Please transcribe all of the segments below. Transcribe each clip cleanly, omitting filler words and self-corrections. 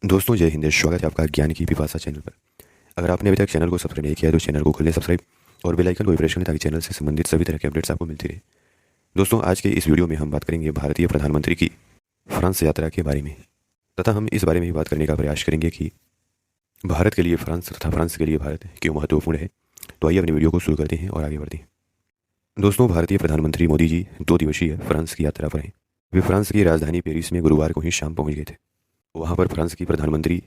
दोस्तों जय हिंद। स्वागत है आपका ज्ञान की पिपासा चैनल पर। अगर आपने अभी तक चैनल को सब्सक्राइब नहीं किया है तो चैनल को कर लें सब्सक्राइब और बेल आइकन को प्रेस करें ताकि चैनल से संबंधित सभी तरह के अपडेट्स आपको मिलती रहे। दोस्तों आज के इस वीडियो में हम बात करेंगे भारतीय प्रधानमंत्री की फ्रांस यात्रा के बारे में, तथा हम इस बारे में भी बात करने का प्रयास करेंगे कि भारत के लिए फ्रांस तथा फ्रांस के लिए भारत क्यों महत्वपूर्ण है। तो आइए अपने वीडियो को शुरू करते हैं और आगे बढ़ते हैं। दोस्तों भारतीय प्रधानमंत्री मोदी जी 2 दिवसीय फ्रांस की यात्रा पर हैं। वे फ्रांस की राजधानी पेरिस में गुरुवार को ही शाम पहुंच गए थे। वहां पर फ्रांस की प्रधानमंत्री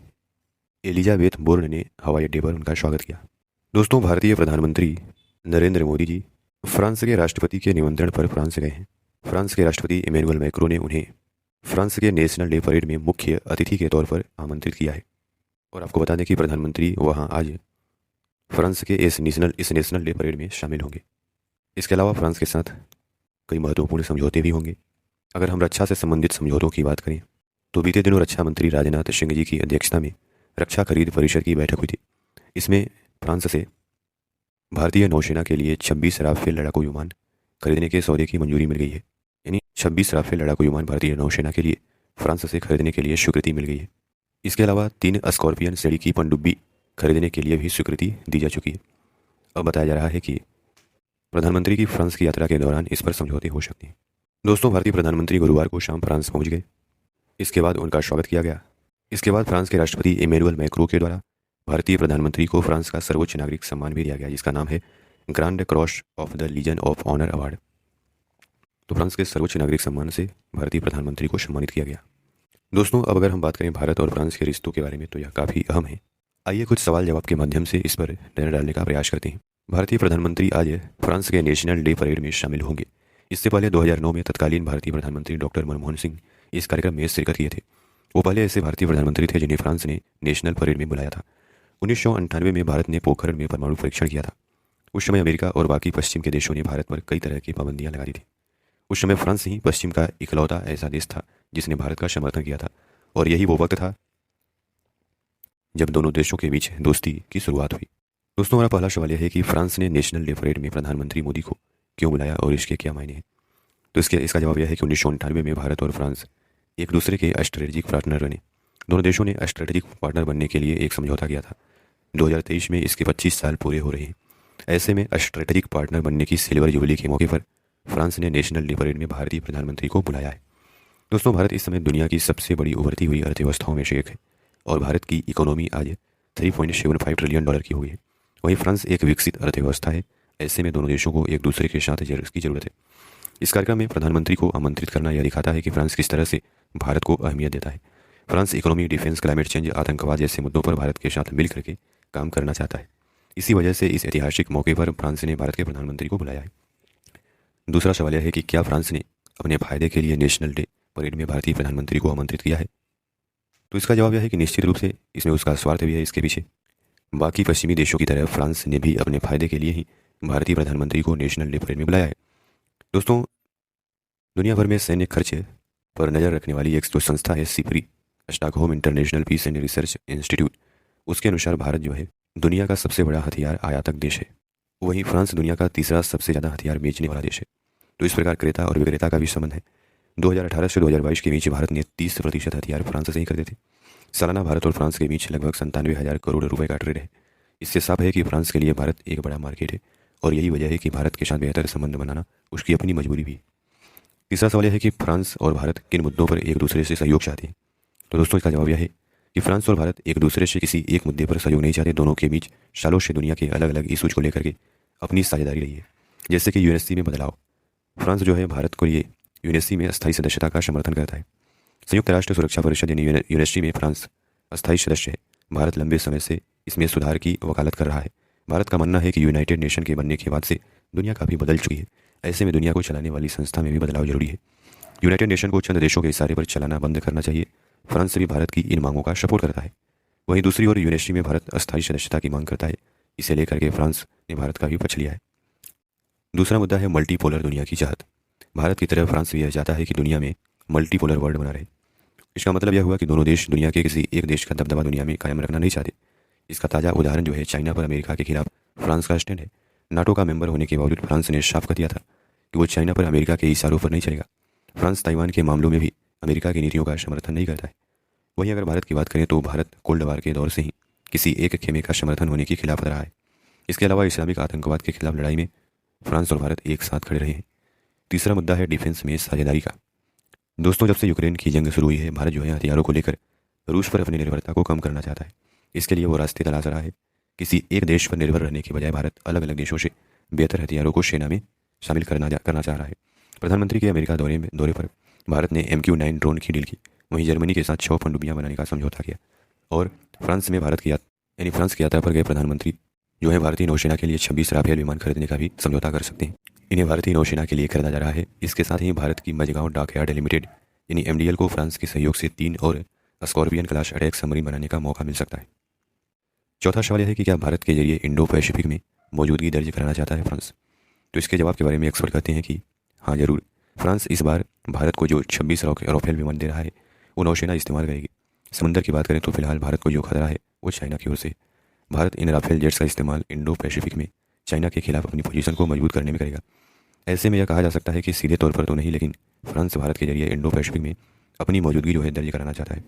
एलिजाबेथ बोर्न ने हवाई अड्डे पर उनका स्वागत किया। दोस्तों भारतीय प्रधानमंत्री नरेंद्र मोदी जी फ्रांस के राष्ट्रपति के निमंत्रण पर फ्रांस गए हैं। फ्रांस के राष्ट्रपति इमैनुअल मैक्रों ने उन्हें फ्रांस के नेशनल डे परेड में मुख्य अतिथि के तौर पर आमंत्रित किया है। और आपको बता दें कि प्रधानमंत्री वहां आज फ्रांस के इस नेशनल डे परेड में शामिल होंगे। इसके अलावा फ्रांस के साथ कई महत्वपूर्ण समझौते भी होंगे। अगर हम रक्षा से संबंधित समझौतों की बात करें तो बीते दिनों रक्षा मंत्री राजनाथ सिंह जी की अध्यक्षता में रक्षा खरीद परिषद की बैठक हुई थी। इसमें फ्रांस से भारतीय नौसेना के लिए 26 राफेल लड़ाकू विमान खरीदने के सौदे की मंजूरी मिल गई है। यानी 26 राफेल लड़ाकू विमान भारतीय नौसेना के लिए फ्रांस से खरीदने के लिए स्वीकृति मिल गई है। इसके अलावा 3 स्कॉर्पियन श्रेणी की पनडुब्बी खरीदने के लिए भी स्वीकृति दी जा चुकी है। अब बताया जा रहा है कि प्रधानमंत्री की फ्रांस की यात्रा के दौरान इस पर समझौते हो सकते हैं। दोस्तों भारतीय प्रधानमंत्री गुरुवार को शाम फ्रांस पहुंच गए। इसके बाद उनका स्वागत किया गया। इसके बाद फ्रांस के राष्ट्रपति इमैनुअल मैक्रों के द्वारा भारतीय प्रधानमंत्री को फ्रांस का सर्वोच्च नागरिक सम्मान भी दिया गया, जिसका नाम है grand cross of the legion of honour award. तो फ्रांस के सर्वोच्च नागरिक सम्मान से भारतीय प्रधानमंत्री को सम्मानित किया गया। दोस्तों अब अगर हम बात करें भारत और फ्रांस के रिश्तों के बारे में तो यह काफ़ी अहम है। आइए कुछ सवाल जवाब के माध्यम से इस पर नजर डालने का प्रयास करते हैं। भारतीय प्रधानमंत्री आज फ्रांस के नेशनल डे परेड में शामिल होंगे। इससे पहले 2009 में तत्कालीन भारतीय प्रधानमंत्री डॉक्टर मनमोहन सिंह इस कार्यक्रम में शिरकत किए थे। वो पहले ऐसे भारतीय प्रधानमंत्री थे जिन्हें फ्रांस ने नेशनल परेड में बुलाया था। 1998 में भारत ने पोखरण में परमाणु परीक्षण किया था। उस समय अमेरिका और बाकी पश्चिम के देशों ने भारत पर कई तरह की पाबंदियां लगा दी थी। उस समय फ्रांस ही पश्चिम का इकलौता ऐसा देश था जिसने भारत का समर्थन किया था, और यही वो वक्त था जब दोनों देशों के बीच दोस्ती की शुरुआत हुई। दोस्तों हमारा पहला सवाल यह है कि फ्रांस ने नेशनल डे परेड में प्रधानमंत्री मोदी को क्यों बुलाया और इसके क्या मायने हैं। तो इसका जवाब यह है कि 1998 में भारत और फ्रांस एक दूसरे के स्ट्रेटेजिक पार्टनर बने। दोनों देशों ने स्ट्रेटेजिक पार्टनर बनने के लिए एक समझौता किया था। 2023 में इसके 25 साल पूरे हो रहे हैं। ऐसे में स्ट्रेटेजिक पार्टनर बनने की सिल्वर जुबली के मौके पर फ्रांस ने नेशनल डे परेड में भारतीय प्रधानमंत्री को बुलाया है। दोस्तों भारत इस समय दुनिया की सबसे बड़ी उभरती हुई अर्थव्यवस्थाओं में से एक है और भारत की इकोनॉमी आज 3.75 ट्रिलियन डॉलर की हो गई है। वहीं फ्रांस एक विकसित अर्थव्यवस्था है। ऐसे में दोनों देशों को एक दूसरे के साथ की जरूरत है। इस कार्यक्रम में प्रधानमंत्री को आमंत्रित करना यह दिखाता है कि फ्रांस किस तरह से भारत को अहमियत देता है। France economy, defence, climate change, आतंकवाद जैसे मुद्दों पर भारत के साथ मिल करके काम करना चाहता है। इसी वजह से इस ऐतिहासिक मौके पर फ्रांस ने भारत के प्रधानमंत्री को बुलाया है। दूसरा सवाल यह है कि क्या फ्रांस ने अपने फायदे के लिए नेशनल डे परेड में भारतीय प्रधानमंत्री को आमंत्रित किया है। तो इसका जवाब यह है कि निश्चित रूप से इसमें उसका स्वार्थ भी है इसके पीछे। बाकी पश्चिमी देशों की तरह फ्रांस ने भी अपने फायदे के लिए ही भारतीय प्रधानमंत्री को नेशनल डे परेड में बुलाया है। दोस्तों दुनिया भर में सैन्य खर्च पर नज़र रखने वाली एक जो संस्था है SIPRI, Stockholm International Peace and Research Institute, उसके अनुसार भारत जो है दुनिया का सबसे बड़ा हथियार आयातक देश है। वहीं फ्रांस दुनिया का तीसरा सबसे ज़्यादा हथियार बेचने वाला देश है। तो इस प्रकार क्रेता और विक्रेता का भी संबंध है। 2018 से 2022 के बीच भारत ने 30% हथियार फ्रांस से ही खरीदे थे। सालाना भारत और फ्रांस के बीच लगभग 97,000 करोड़ रुपए का ट्रेड है। इससे साफ है कि फ्रांस के लिए भारत एक बड़ा मार्केट है और यही वजह है कि भारत के साथ बेहतर संबंध बनाना उसकी अपनी मजबूरी भी है। तीसरा सवाल यह है कि फ्रांस और भारत किन मुद्दों पर एक दूसरे से सहयोग चाहते हैं। तो दोस्तों इसका जवाब यह है कि फ्रांस और भारत एक दूसरे से किसी एक मुद्दे पर सहयोग नहीं चाहते। दोनों के बीच सालों से दुनिया के अलग अलग इशूज को लेकर के अपनी साझेदारी रही है, जैसे कि यूएनएससी में बदलाव। फ्रांस जो है भारत को लिए यूएनएससी में अस्थायी सदस्यता का समर्थन करता है। संयुक्त राष्ट्र सुरक्षा परिषद यानी यूएनएससी में फ्रांस अस्थायी सदस्य है। भारत लंबे समय से इसमें सुधार की वकालत कर रहा है। भारत का मानना है कि यूनाइटेड नेशन के बनने के बाद से दुनिया काफ़ी बदल चुकी है। ऐसे में दुनिया को चलाने वाली संस्था में भी बदलाव जरूरी है। यूनाइटेड नेशन को चंद देशों के इशारे पर चलाना बंद करना चाहिए। फ्रांस भी भारत की इन मांगों का सपोर्ट करता है। वहीं दूसरी ओर यूएनएससी में भारत अस्थायी सदस्यता की मांग करता है। इसे लेकर के फ्रांस ने भारत का भी पक्ष लिया है। दूसरा मुद्दा है मल्टीपोलर दुनिया की चाहत। भारत की तरह फ्रांस भी यह चाहता है कि दुनिया में मल्टीपोलर वर्ल्ड बना रहे। इसका मतलब यह हुआ कि दोनों देश दुनिया के किसी एक देश का दबदबा दुनिया में कायम रखना नहीं चाहते। इसका ताज़ा उदाहरण जो है चाइना पर अमेरिका के खिलाफ फ्रांस का स्टैंड है। नाटो का मेंबर होने के बावजूद फ्रांस ने साफ कर दिया था कि वो चाइना पर अमेरिका के इशारों पर नहीं चलेगा। फ्रांस ताइवान के मामलों में भी अमेरिका की नीतियों का समर्थन नहीं करता है। वहीं अगर भारत की बात करें तो भारत कोल्ड वार के दौर से ही किसी एक खेमे का समर्थन होने के खिलाफ रहा है। इसके अलावा इस्लामिक आतंकवाद के खिलाफ लड़ाई में फ्रांस और भारत एक साथ खड़े रहे हैं। तीसरा मुद्दा है डिफेंस में साझेदारी का। दोस्तों, जब से यूक्रेन की जंग शुरू हुई है, भारत जो है हथियारों को लेकर रूस पर अपनी निर्भरता को कम करना चाहता है। इसके लिए वो रास्ते तलाश रहा है। किसी एक देश पर निर्भर रहने के बजाय भारत अलग अलग देशों से बेहतर हथियारों को सेना में शामिल करना चाह रहा है। प्रधानमंत्री के अमेरिका दौरे पर भारत ने MQ-9 ड्रोन की डील की। वहीं जर्मनी के साथ 6 पनडुब्बियां बनाने का समझौता किया और फ्रांस में फ्रांस की यात्रा पर गए प्रधानमंत्री जो है भारतीय नौसेना के लिए 26 राफेल विमान खरीदने का भी समझौता कर सकते हैं। इन्हें भारतीय नौसेना के लिए खरीदा जा रहा है। इसके साथ ही भारत की मझगांव डॉकयार्ड लिमिटेड यानी MDL को फ्रांस के सहयोग से 3 और स्कॉर्पियन क्लास अटैक सबमरीन बनाने का मौका मिल सकता है। चौथा सवाल यह है कि क्या भारत के जरिए इंडो पैसिफिक में मौजूदगी दर्ज कराना चाहता है फ्रांस। तो इसके जवाब के बारे में एक्सपर्ट कहते हैं कि हाँ जरूर, फ्रांस इस बार भारत को जो 26 राफेल विमान दे रहा है वो नौसेना इस्तेमाल करेगी। समंदर की बात करें तो फिलहाल भारत को जो खतरा है वो चाइना की ओर से। भारत इन राफेल जेट्स का इस्तेमाल इंडो पैसिफिक में चाइना के खिलाफ अपनी पोजीशन को मजबूत करने में करेगा। ऐसे में यह कहा जा सकता है कि सीधे तौर पर तो नहीं, लेकिन फ्रांस भारत के जरिए इंडो पैसिफिक में अपनी मौजूदगी जो है दर्ज कराना चाहता है।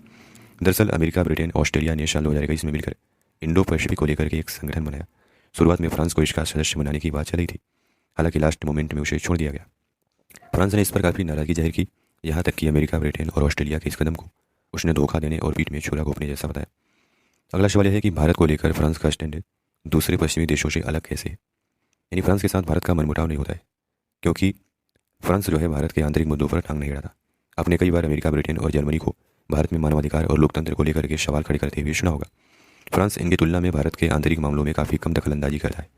दरअसल अमेरिका, ब्रिटेन, ऑस्ट्रेलिया ने साल 2021 में मिलकर इंडो पैसिफिक को लेकर के एक संगठन बनाया। शुरुआत में फ्रांस को इसका सदस्य बनाने की बात चल रही थी, हालांकि लास्ट मोमेंट में उसे छोड़ दिया गया। फ्रांस ने इस पर काफ़ी नाराजगी जाहिर की, यहाँ तक कि अमेरिका, ब्रिटेन और ऑस्ट्रेलिया के इस कदम को उसने धोखा देने और पीठ में छुरा घोंपने जैसा बताया। अगला सवाल यह है कि भारत को लेकर फ्रांस का स्टैंड दूसरे पश्चिमी देशों से अलग कैसे है। यानी फ्रांस के साथ भारत का मनमुटाव नहीं होता है, क्योंकि फ्रांस जो है भारत के आंतरिक मुद्दों पर टांग नहीं अड़ाता। आपने कई बार अमेरिका, ब्रिटेन और जर्मनी को भारत में मानवाधिकार और लोकतंत्र को लेकर के सवाल खड़े करते हुए सुना होगा। फ्रांस इनकी तुलना में भारत के आंतरिक मामलों में काफ़ी कम दखलंदाजी करता है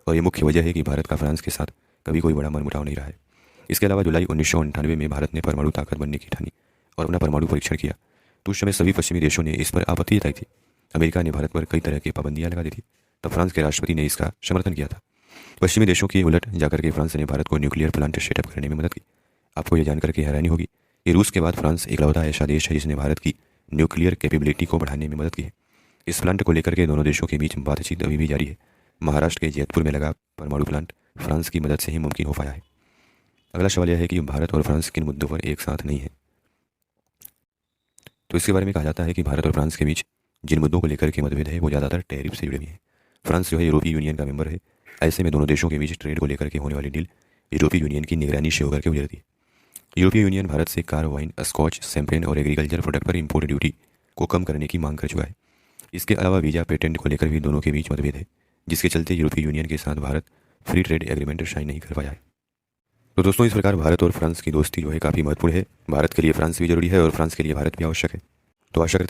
और ये मुख्य वजह है कि भारत का फ्रांस के साथ कभी कोई बड़ा मनमुटाव नहीं रहा है। इसके अलावा जुलाई 1998 में भारत ने परमाणु ताकत बनने की ठानी और अपना परमाणु परीक्षण किया, तो उस समय सभी पश्चिमी देशों ने इस पर आपत्ति जताई थी। अमेरिका ने भारत पर कई तरह की पाबंदियां लगा दी थी, तब फ्रांस के राष्ट्रपति ने इसका समर्थन किया था। पश्चिमी देशों के उलट जाकर के फ्रांस ने भारत को न्यूक्लियर प्लांट सेटअप करने में मदद की। आपको यह जानकर के हैरानी होगी कि रूस के बाद फ्रांस इकलौता ऐसा देश है जिसने भारत की न्यूक्लियर कैपेबिलिटी को बढ़ाने में मदद की है। इस प्लांट को लेकर के दोनों देशों के बीच बातचीत अभी भी जारी है। महाराष्ट्र के जैतपुर में लगा परमाणु प्लांट फ्रांस की मदद से ही मुमकिन हो पाया है। अगला सवाल यह है कि भारत और फ्रांस किन मुद्दों पर एक साथ नहीं है। तो इसके बारे में कहा जाता है कि भारत और फ्रांस के बीच जिन मुद्दों को लेकर के मतभेद है वो ज़्यादातर टैरिफ से जुड़े हुए हैं। फ्रांस जो है यूरोपीय यूनियन का मेंबर है। ऐसे में दोनों देशों के बीच ट्रेड को लेकर के होने वाली डील यूरोपीय यूनियन की निगरानी से होकर के गुजरती है। यूरोपीय यूनियन भारत से कार, वाइन, स्कॉच, शैंपेन और एग्रीकल्चर प्रोडक्ट पर इंपोर्ट ड्यूटी को कम करने की मांग कर चुका है। इसके अलावा वीज़ा, पेटेंट को लेकर भी दोनों के बीच मतभेद है, जिसके चलते यूरोपीय यूनियन के साथ Bharat free trade agreement sign नहीं कर पाया है। तो दोस्तों, इस प्रकार भारत और फ्रांस की दोस्ती जो है काफ़ी महत्वपूर्ण है। भारत के लिए फ्रांस भी जरूरी है और फ्रांस के लिए भारत भी आवश्यक है। तो आशा करते